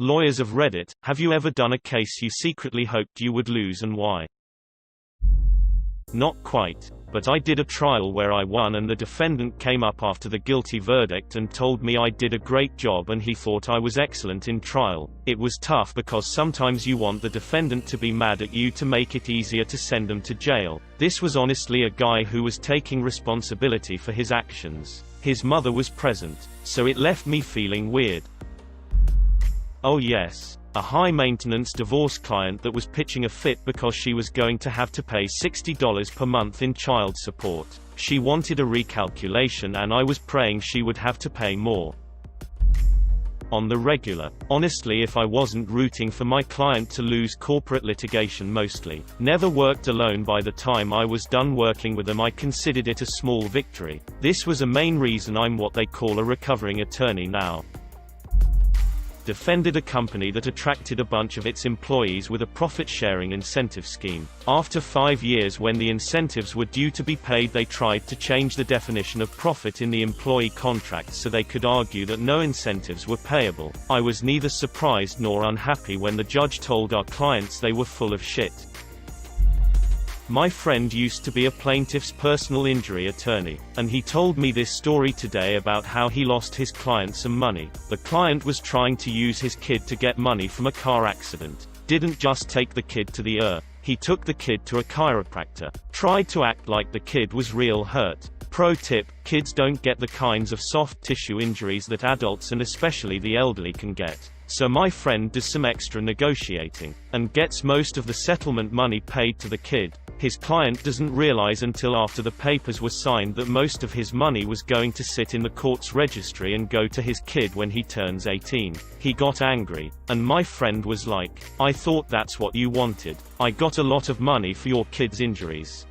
Lawyers of Reddit, have you ever done a case you secretly hoped you would lose and why? Not quite. But I did a trial where I won and the defendant came up after the guilty verdict and told me I did a great job and he thought I was excellent in trial. It was tough because sometimes you want the defendant to be mad at you to make it easier to send them to jail. This was honestly a guy who was taking responsibility for his actions. His mother was present, so it left me feeling weird. Oh yes. A high-maintenance divorce client that was pitching a fit because she was going to have to pay $60 per month in child support. She wanted a recalculation and I was praying she would have to pay more. On the regular. Honestly, if I wasn't rooting for my client to lose, corporate litigation mostly. Never worked alone. By the time I was done working with them I considered it a small victory. This was a main reason I'm what they call a recovering attorney now. Defended a company that attracted a bunch of its employees with a profit-sharing incentive scheme. After 5 years, when the incentives were due to be paid, they tried to change the definition of profit in the employee contract so they could argue that no incentives were payable. I was neither surprised nor unhappy when the judge told our clients they were full of shit. My friend used to be a plaintiff's personal injury attorney, and he told me this story today about how he lost his client some money. The client was trying to use his kid to get money from a car accident. Didn't just take the kid to the ER, he took the kid to a chiropractor. Tried to act like the kid was real hurt. Pro tip: kids don't get the kinds of soft tissue injuries that adults and especially the elderly can get. So my friend does some extra negotiating, and gets most of the settlement money paid to the kid. His client doesn't realize until after the papers were signed that most of his money was going to sit in the court's registry and go to his kid when he turns 18. He got angry, and my friend was like, "I thought that's what you wanted. I got a lot of money for your kid's injuries."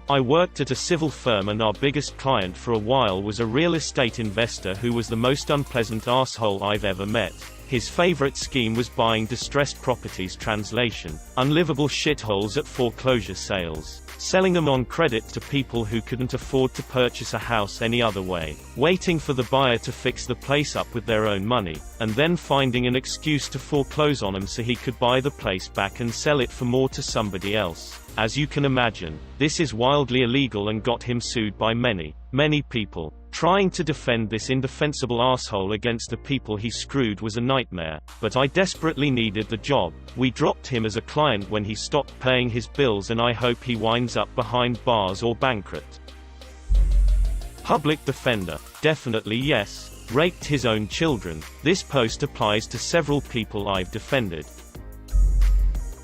I worked at a civil firm and our biggest client for a while was a real estate investor who was the most unpleasant asshole I've ever met. His favorite scheme was buying distressed properties, translation, unlivable shitholes at foreclosure sales, selling them on credit to people who couldn't afford to purchase a house any other way, waiting for the buyer to fix the place up with their own money, and then finding an excuse to foreclose on them so he could buy the place back and sell it for more to somebody else. As you can imagine, this is wildly illegal and got him sued by many people. Trying to defend this indefensible asshole against the people he screwed was a nightmare, but I desperately needed the job. We dropped him as a client when he stopped paying his bills and I hope he winds up behind bars or bankrupt. Public defender. Definitely yes. Raped his own children. This post applies to several people I've defended.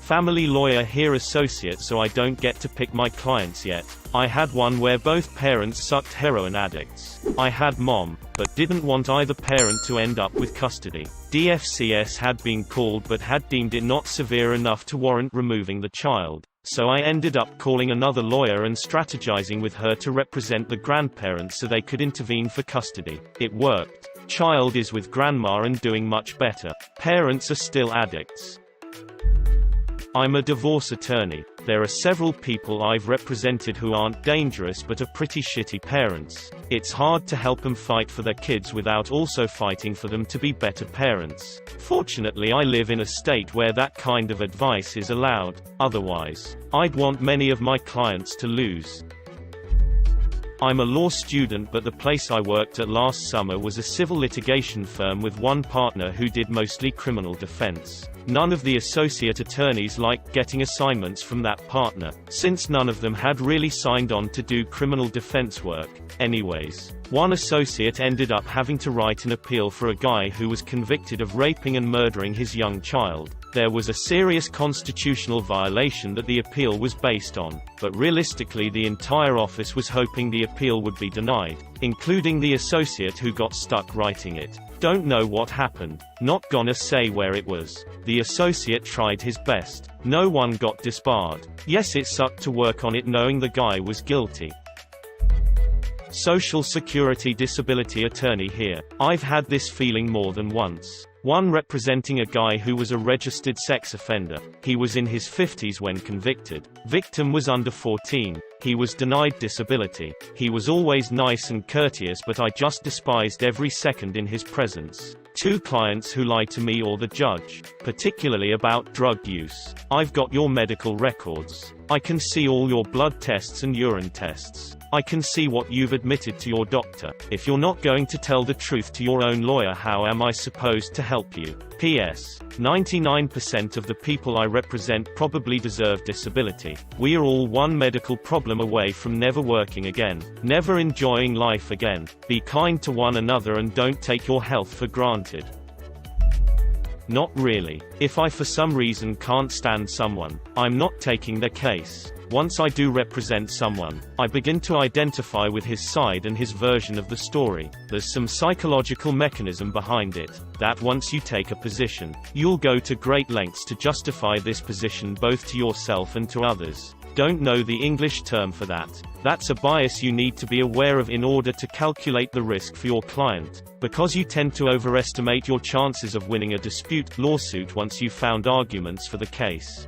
Family lawyer here, associate, so I don't get to pick my clients yet. I had one where both parents sucked heroin addicts. I had mom, but didn't want either parent to end up with custody. DFCS had been called but had deemed it not severe enough to warrant removing the child. So I ended up calling another lawyer and strategizing with her to represent the grandparents so they could intervene for custody. It worked. Child is with grandma and doing much better. Parents are still addicts. I'm a divorce attorney. There are several people I've represented who aren't dangerous but are pretty shitty parents. It's hard to help them fight for their kids without also fighting for them to be better parents. Fortunately, I live in a state where that kind of advice is allowed. Otherwise, I'd want many of my clients to lose. I'm a law student, but the place I worked at last summer was a civil litigation firm with one partner who did mostly criminal defense. None of the associate attorneys liked getting assignments from that partner, since none of them had really signed on to do criminal defense work. Anyways, one associate ended up having to write an appeal for a guy who was convicted of raping and murdering his young child. There was a serious constitutional violation that the appeal was based on, but realistically the entire office was hoping the appeal would be denied, including the associate who got stuck writing it. Don't know what happened. Not gonna say where it was. The associate tried his best. No one got disbarred. Yes, it sucked to work on it knowing the guy was guilty. Social Security disability attorney here. I've had this feeling more than once. One representing a guy who was a registered sex offender. He was in his 50s when convicted. Victim was under 14. He was denied disability. He was always nice and courteous, but I just despised every second in his presence. 2 clients who lie to me or the judge, particularly about drug use. I've got your medical records. I can see all your blood tests and urine tests. I can see what you've admitted to your doctor. If you're not going to tell the truth to your own lawyer, how am I supposed to help you? P.S. 99% of the people I represent probably deserve disability. We are all one medical problem away from never working again, never enjoying life again. Be kind to one another and don't take your health for granted. Not really. If I for some reason can't stand someone, I'm not taking their case. Once I do represent someone, I begin to identify with his side and his version of the story. There's some psychological mechanism behind it, that once you take a position, you'll go to great lengths to justify this position both to yourself and to others. Don't know the English term for that. That's a bias you need to be aware of in order to calculate the risk for your client, because you tend to overestimate your chances of winning a dispute lawsuit once you've found arguments for the case.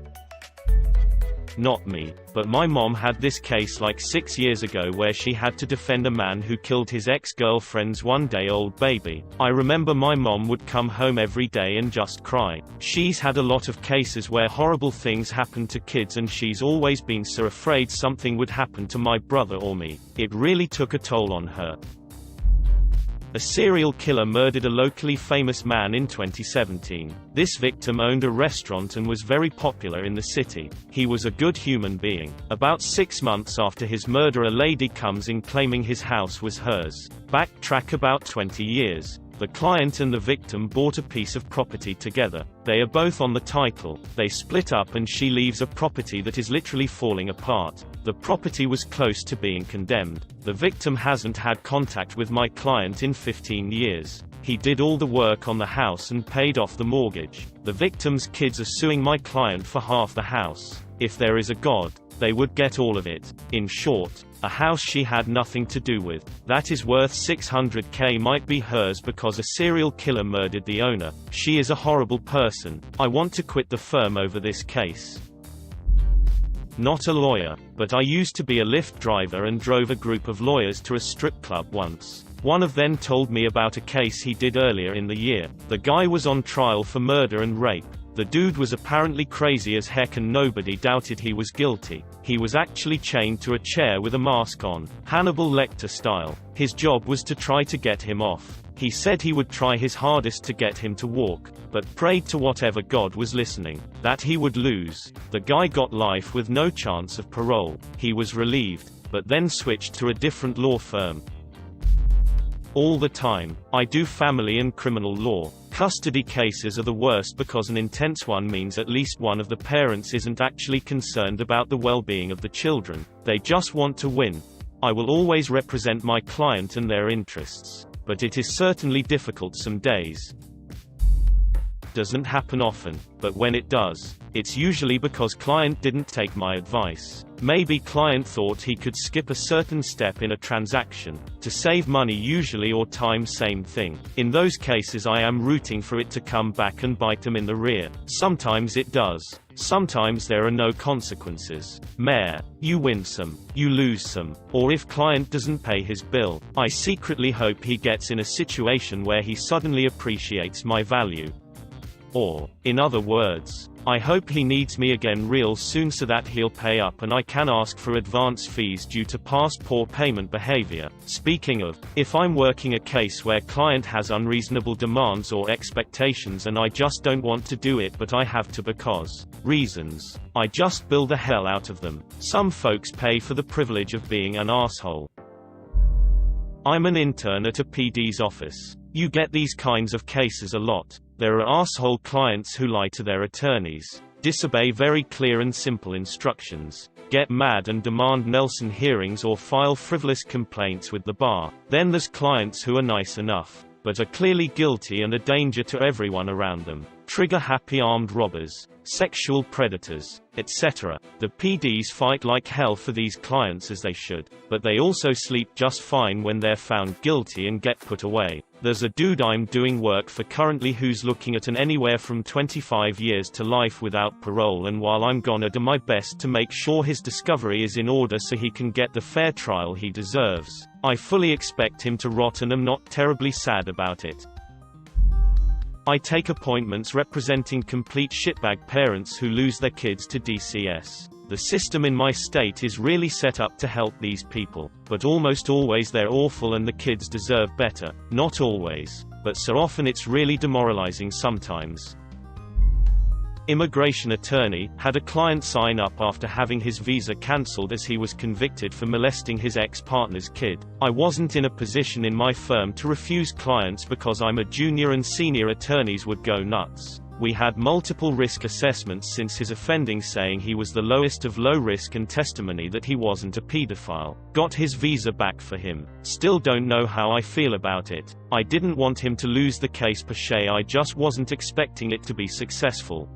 Not me, but my mom had this case like 6 years ago where she had to defend a man who killed his ex-girlfriend's one-day-old baby. I remember my mom would come home every day and just cry. She's had a lot of cases where horrible things happen to kids and she's always been so afraid something would happen to my brother or me. It really took a toll on her. A serial killer murdered a locally famous man in 2017. This victim owned a restaurant and was very popular in the city. He was a good human being. About 6 months after his murder, a lady comes in claiming his house was hers. Backtrack about 20 years. The client and the victim bought a piece of property together. They are both on the title. They split up and she leaves a property that is literally falling apart. The property was close to being condemned. The victim hasn't had contact with my client in 15 years. He did all the work on the house and paid off the mortgage. The victim's kids are suing my client for half the house. If there is a God, they would get all of it. In short, a house she had nothing to do with, that is worth $600K might be hers because a serial killer murdered the owner. She is a horrible person. I want to quit the firm over this case. Not a lawyer, but I used to be a Lyft driver and drove a group of lawyers to a strip club once. One of them told me about a case he did earlier in the year. The guy was on trial for murder and rape. The dude was apparently crazy as heck and nobody doubted he was guilty. He was actually chained to a chair with a mask on, Hannibal Lecter style. His job was to try to get him off. He said he would try his hardest to get him to walk, but prayed to whatever God was listening, that he would lose. The guy got life with no chance of parole. He was relieved, but then switched to a different law firm. All the time. I do family and criminal law. Custody cases are the worst because an intense one means at least one of the parents isn't actually concerned about the well-being of the children. They just want to win. I will always represent my client and their interests, but it is certainly difficult some days. Doesn't happen often, but when it does, it's usually because client didn't take my advice. Maybe client thought he could skip a certain step in a transaction, to save money usually, or time, same thing. In those cases I am rooting for it to come back and bite them in the rear. Sometimes it does. Sometimes there are no consequences. Mayor, you win some, you lose some. Or if client doesn't pay his bill, I secretly hope he gets in a situation where he suddenly appreciates my value. Or, in other words, I hope he needs me again real soon so that he'll pay up and I can ask for advance fees due to past poor payment behavior. Speaking of, if I'm working a case where client has unreasonable demands or expectations and I just don't want to do it but I have to because reasons, I just bill the hell out of them. Some folks pay for the privilege of being an asshole. I'm an intern at a PD's office. You get these kinds of cases a lot. There are asshole clients who lie to their attorneys, disobey very clear and simple instructions, get mad and demand Nelson hearings or file frivolous complaints with the bar. Then there's clients who are nice enough, but are clearly guilty and a danger to everyone around them. Trigger-happy armed robbers, sexual predators, etc. The PDs fight like hell for these clients, as they should, but they also sleep just fine when they're found guilty and get put away. There's a dude I'm doing work for currently who's looking at an anywhere from 25 years to life without parole, and while I'm gonna do my best to make sure his discovery is in order so he can get the fair trial he deserves, I fully expect him to rot and am not terribly sad about it. I take appointments representing complete shitbag parents who lose their kids to DCS. The system in my state is really set up to help these people, but almost always they're awful and the kids deserve better. Not always, but so often it's really demoralizing sometimes. Immigration attorney, had a client sign up after having his visa cancelled as he was convicted for molesting his ex-partner's kid. I wasn't in a position in my firm to refuse clients because I'm a junior and senior attorneys would go nuts. We had multiple risk assessments since his offending, saying he was the lowest of low risk and testimony that he wasn't a pedophile. Got his visa back for him. Still don't know how I feel about it. I didn't want him to lose the case per se, I just wasn't expecting it to be successful.